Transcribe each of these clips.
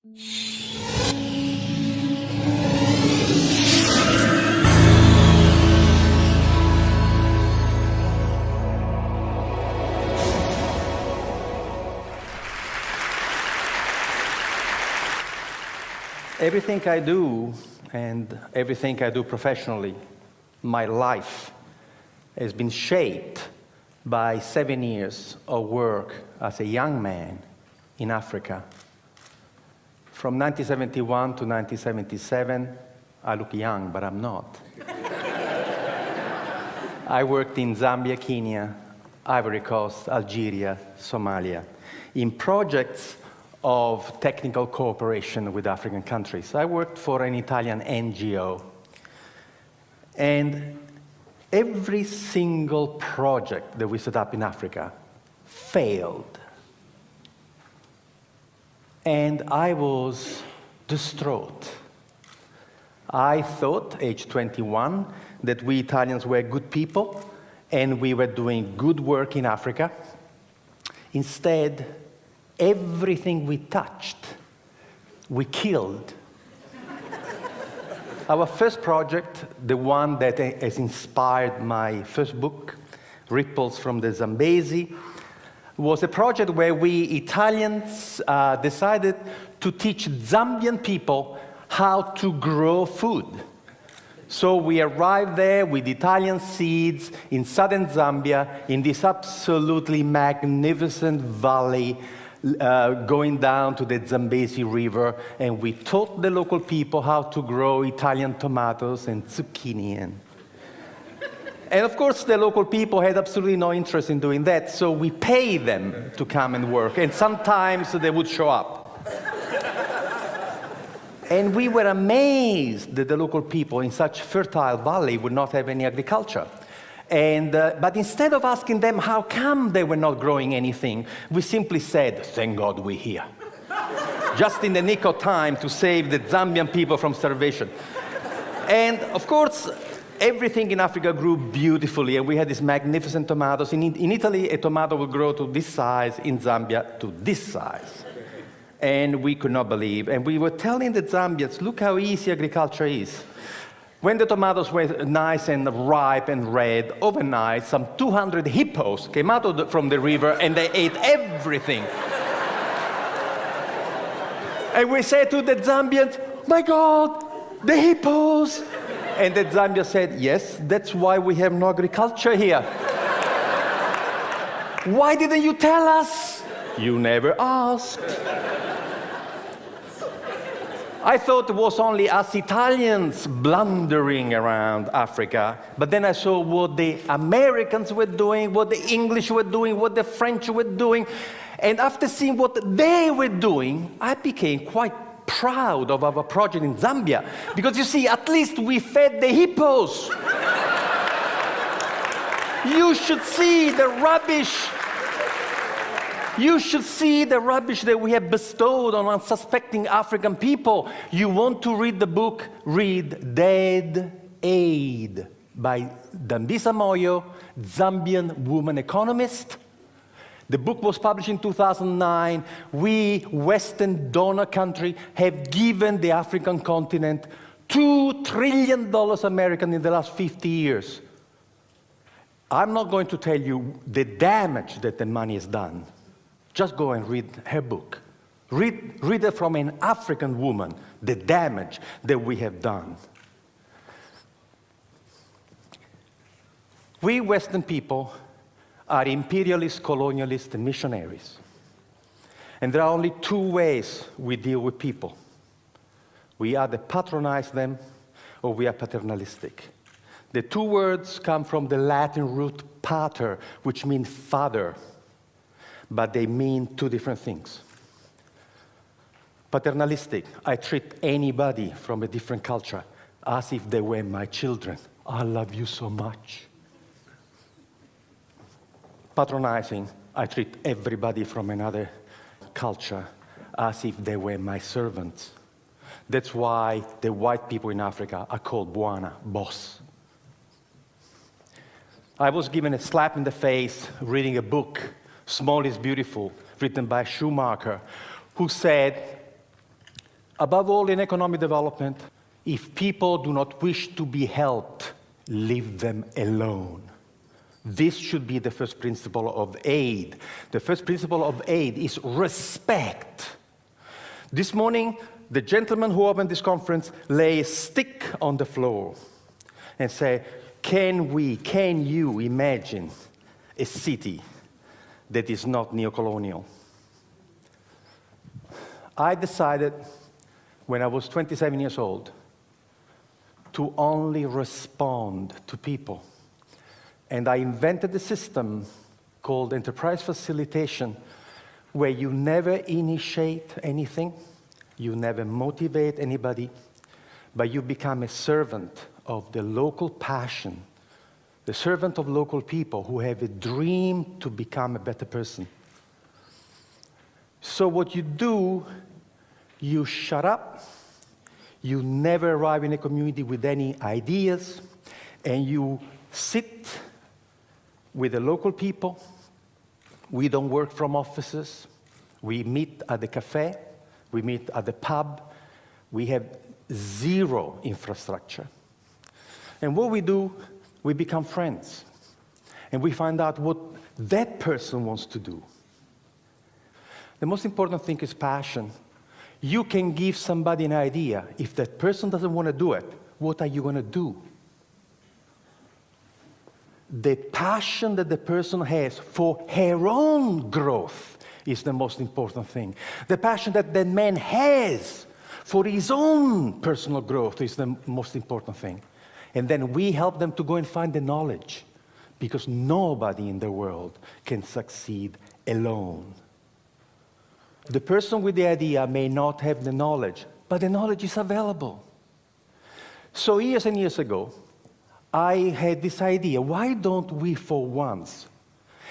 Everything I do, and everything I do professionally, my life, has been shaped by 7 years of work as a young man in Africa. From 1971 to 1977, I look young, but I'm not. I worked in Zambia, Kenya, Ivory Coast, Algeria, Somalia, in projects of technical cooperation with African countries. I worked for an Italian NGO. And every single project that we set up in Africa failed. And I was distraught. I thought, age 21, that we Italians were good people and we were doing good work in Africa. Instead, everything we touched, we killed. Our first project, the one that has inspired my first book, Ripples from the Zambezi, was a project where we Italians decided to teach Zambian people how to grow food. So we arrived there with Italian seeds in southern Zambia, in this absolutely magnificent valley, going down to the Zambezi River, and we taught the local people how to grow Italian tomatoes and zucchini. And of course, the local people had absolutely no interest in doing that, so we paid them to come and work, and sometimes they would show up. And we were amazed that the local people in such fertile valley would not have any agriculture. But instead of asking them how come they were not growing anything, we simply said, thank God we're here. Just in the nick of time to save the Zambian people from starvation. And of course, everything in Africa grew beautifully, and we had these magnificent tomatoes. In Italy, a tomato would grow to this size, in Zambia, to this size. And we could not believe. And we were telling the Zambians, look how easy agriculture is. When the tomatoes were nice and ripe and red, overnight, some 200 hippos came out from the river and they ate everything. And we said to the Zambians, my God, the hippos! And the Zambians said, yes, that's why we have no agriculture here. Why didn't you tell us? You never asked. I thought it was only us Italians blundering around Africa, but then I saw what the Americans were doing, what the English were doing, what the French were doing, and after seeing what they were doing, I became quite proud of our project in Zambia, because you see, at least we fed the hippos. You should see the rubbish. You should see the rubbish that we have bestowed on unsuspecting African people. You want to read the book? Read Dead Aid by Dambisa Moyo, Zambian woman economist. The book was published in 2009. We, Western donor country, have given the African continent $2 trillion American in the last 50 years. I'm not going to tell you the damage that the money has done. Just go and read her book. Read it from an African woman, the damage that we have done. We Western people are imperialist, colonialist, and missionaries. And there are only two ways we deal with people. We either patronize them or we are paternalistic. The two words come from the Latin root pater, which means father. But they mean two different things. Paternalistic, I treat anybody from a different culture as if they were my children. I love you so much. Patronizing, I treat everybody from another culture as if they were my servants. That's why the white people in Africa are called Bwana, boss. I was given a slap in the face reading a book, Small is Beautiful, written by Schumacher, who said, Above all, in economic development, if people do not wish to be helped, leave them alone. This should be the first principle of aid. The first principle of aid is respect. This morning, the gentleman who opened this conference lay a stick on the floor and say, can you imagine a city that is not neo-colonial? I decided when I was 27 years old to only respond to people. And I invented a system called enterprise facilitation, where you never initiate anything, you never motivate anybody, but you become a servant of the local passion, the servant of local people who have a dream to become a better person. So what you do, you shut up, you never arrive in a community with any ideas, and you sit with the local people. We don't work from offices. We meet at the cafe. We meet at the pub. We have zero infrastructure. And what we do, we become friends. And we find out what that person wants to do. The most important thing is passion. You can give somebody an idea. If that person doesn't want to do it, what are you going to do? The passion that the person has for her own growth is the most important thing. The passion that the man has for his own personal growth is the most important thing. And then we help them to go and find the knowledge, because nobody in the world can succeed alone. The person with the idea may not have the knowledge, but the knowledge is available. So years and years ago, I had this idea, why don't we for once,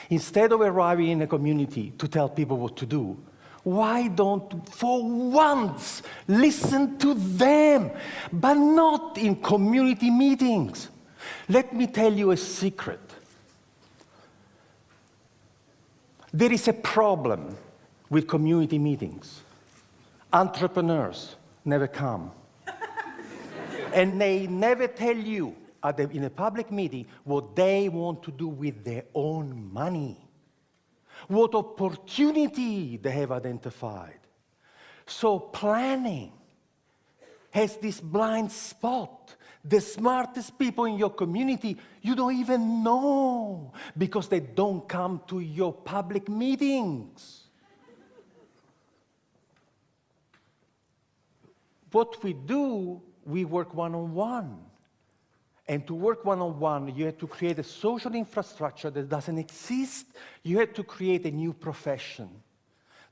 instead of arriving in a community to tell people what to do, why don't for once listen to them, but not in community meetings? Let me tell you a secret. There is a problem with community meetings. Entrepreneurs never come. And they never tell you in a public meeting what they want to do with their own money, what opportunity they have identified. So planning has this blind spot. The smartest people in your community, you don't even know, because they don't come to your public meetings. What we do, we work one-on-one. And to work one-on-one, you have to create a social infrastructure that doesn't exist. You have to create a new profession.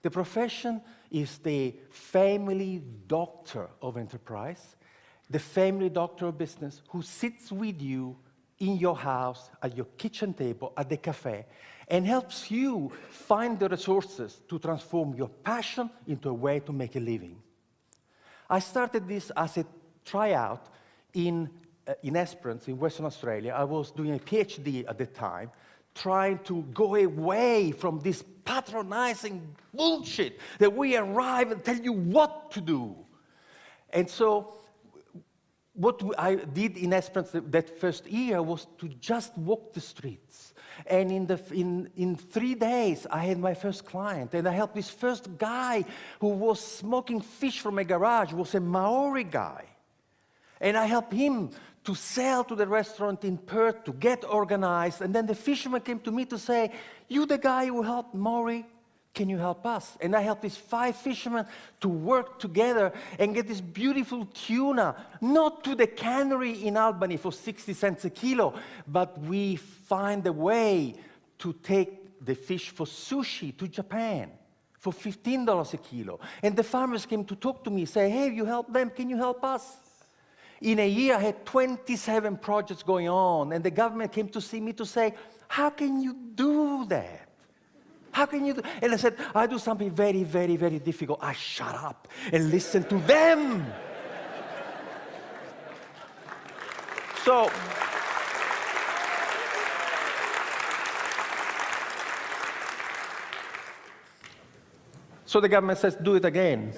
The profession is the family doctor of enterprise, the family doctor of business, who sits with you in your house, at your kitchen table, at the cafe, and helps you find the resources to transform your passion into a way to make a living. I started this as a tryout in Esperance, in Western Australia. I was doing a PhD at the time, trying to go away from this patronizing bullshit that we arrive and tell you what to do. And so what I did in Esperance that first year was to just walk the streets. And in 3 days, I had my first client. And I helped this first guy who was smoking fish from a garage, was a Maori guy. And I helped him to sell to the restaurant in Perth, to get organized. And then the fisherman came to me to say, you the guy who helped Maori, can you help us? And I helped these 5 fishermen to work together and get this beautiful tuna, not to the cannery in Albany for 60 cents a kilo, but we find a way to take the fish for sushi to Japan for $15 a kilo. And the farmers came to talk to me, say, hey, you help them, can you help us? In a year, I had 27 projects going on, and the government came to see me to say, how can you do that? How can you do? And I said, I do something very, very, very difficult. I shut up and listen to them. So the government says, do it again.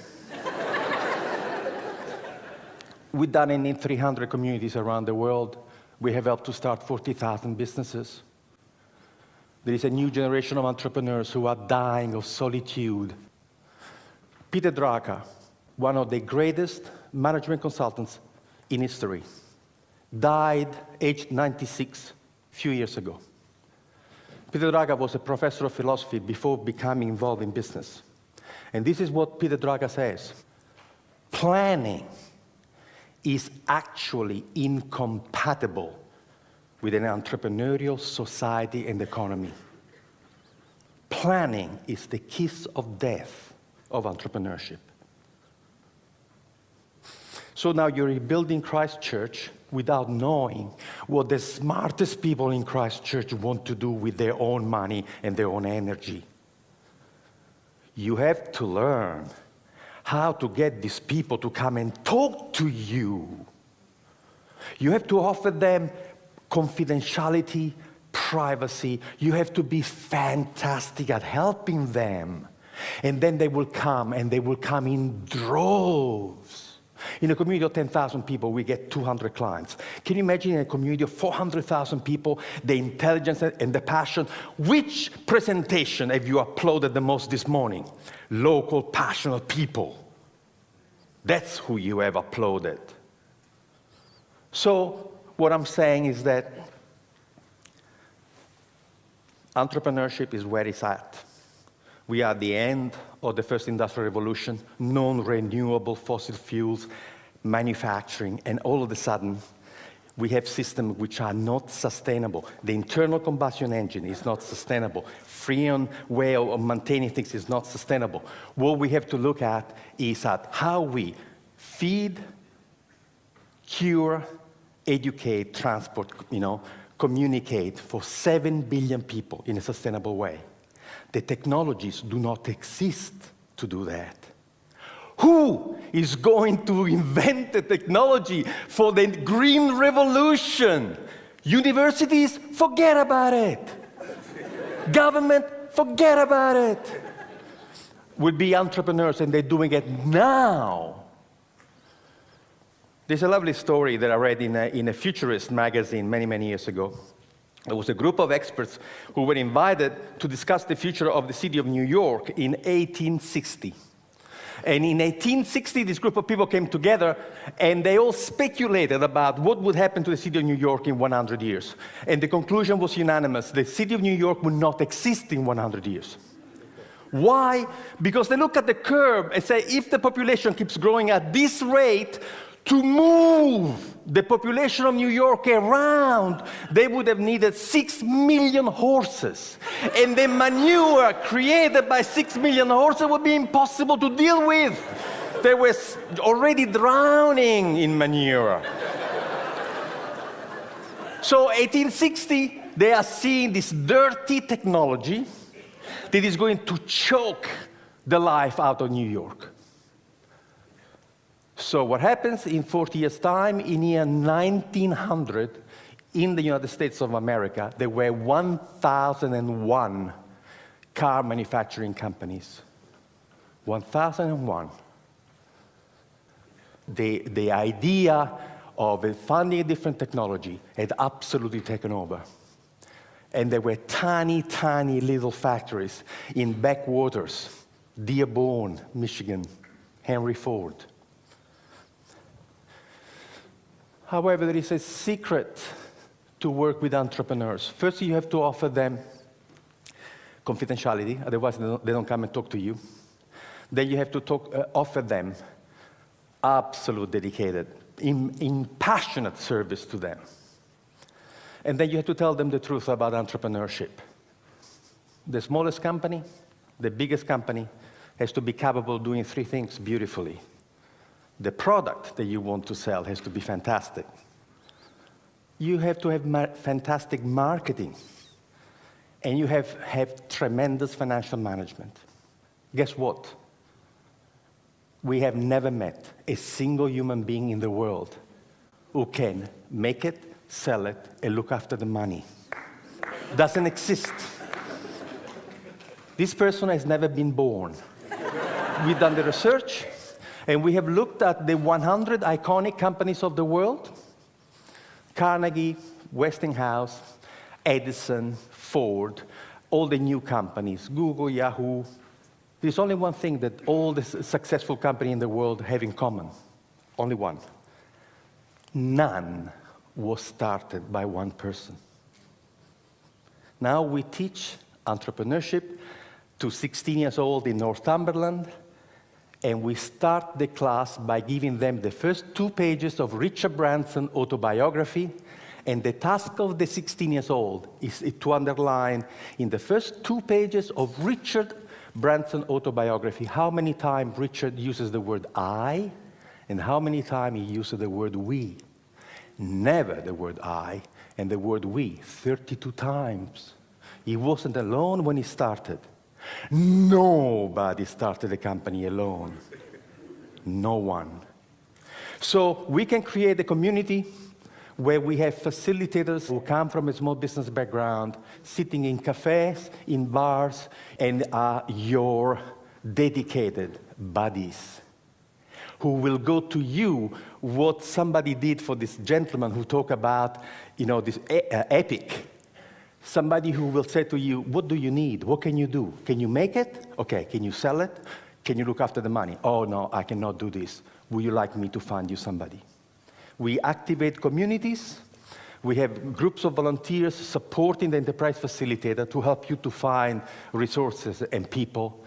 We've done it in 300 communities around the world. We have helped to start 40,000 businesses. There is a new generation of entrepreneurs who are dying of solitude. Peter Drucker, one of the greatest management consultants in history, died aged 96 a few years ago. Peter Drucker was a professor of philosophy before becoming involved in business. And this is what Peter Drucker says: planning is actually incompatible with an entrepreneurial society and economy. Planning is the kiss of death of entrepreneurship. So now you're rebuilding Christ Church without knowing what the smartest people in Christ Church want to do with their own money and their own energy. You have to learn how to get these people to come and talk to you. You have to offer them confidentiality, privacy. You have to be fantastic at helping them. And then they will come, and they will come in droves. In a community of 10,000 people, we get 200 clients. Can you imagine in a community of 400,000 people, the intelligence and the passion? Which presentation have you uploaded the most this morning? Local, passionate people. That's who you have uploaded. So what I'm saying is that entrepreneurship is where it's at. We are at the end of the first industrial revolution, non-renewable fossil fuels, manufacturing, and all of a sudden, we have systems which are not sustainable. The internal combustion engine is not sustainable. Freon way of maintaining things is not sustainable. What we have to look at is at how we feed, cure, educate, transport, communicate for 7 billion people in a sustainable way. The technologies do not exist to do that. Who is going to invent the technology for the green revolution? Universities, forget about it. Government, forget about it. Would be entrepreneurs, and they're doing it now. There's a lovely story that I read in a futurist magazine many, many years ago. There was a group of experts who were invited to discuss the future of the city of New York in 1860. And in 1860, this group of people came together, and they all speculated about what would happen to the city of New York in 100 years. And the conclusion was unanimous. The city of New York would not exist in 100 years. Why? Because they look at the curve and say, if the population keeps growing at this rate, to move the population of New York around, they would have needed 6 million horses. And the manure created by 6 million horses would be impossible to deal with. They were already drowning in manure. So 1860, they are seeing this dirty technology that is going to choke the life out of New York. So what happens in 40 years' time, in year 1900, in the United States of America, there were 1,001 car manufacturing companies. 1,001. The idea of funding a different technology had absolutely taken over. And there were tiny, tiny little factories in backwaters, Dearborn, Michigan, Henry Ford. However, there is a secret to work with entrepreneurs. First, you have to offer them confidentiality, otherwise they don't come and talk to you. Then you have to offer them absolute dedicated, passionate service to them. And then you have to tell them the truth about entrepreneurship. The smallest company, the biggest company, has to be capable of doing 3 things beautifully. The product that you want to sell has to be fantastic. You have to have fantastic marketing. And you have tremendous financial management. Guess what? We have never met a single human being in the world who can make it, sell it, and look after the money. Doesn't exist. This person has never been born. We've done the research. And we have looked at the 100 iconic companies of the world: Carnegie, Westinghouse, Edison, Ford, all the new companies, Google, Yahoo. There's only one thing that all the successful companies in the world have in common. Only one. None was started by one person. Now we teach entrepreneurship to 16 years old in Northumberland, and we start the class by giving them the first 2 pages of Richard Branson's autobiography. And the task of the 16 years old is to underline in the first 2 pages of Richard Branson's autobiography how many times Richard uses the word I and how many times he uses the word we. Never the word I and the word we, 32 times. He wasn't alone when he started. Nobody started a company alone. No one. So we can create a community where we have facilitators who come from a small business background, sitting in cafes, in bars, and are your dedicated buddies, who will go to you what somebody did for this gentleman who talked about, this epic. Somebody who will say to you, what do you need? What can you do? Can you make it? Okay, can you sell it? Can you look after the money? Oh, no, I cannot do this. Would you like me to find you somebody? We activate communities. We have groups of volunteers supporting the enterprise facilitator to help you to find resources and people.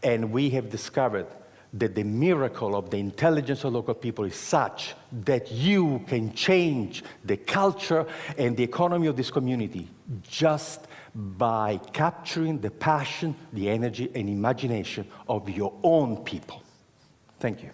And we have discovered that the miracle of the intelligence of local people is such that you can change the culture and the economy of this community just by capturing the passion, the energy, and imagination of your own people. Thank you.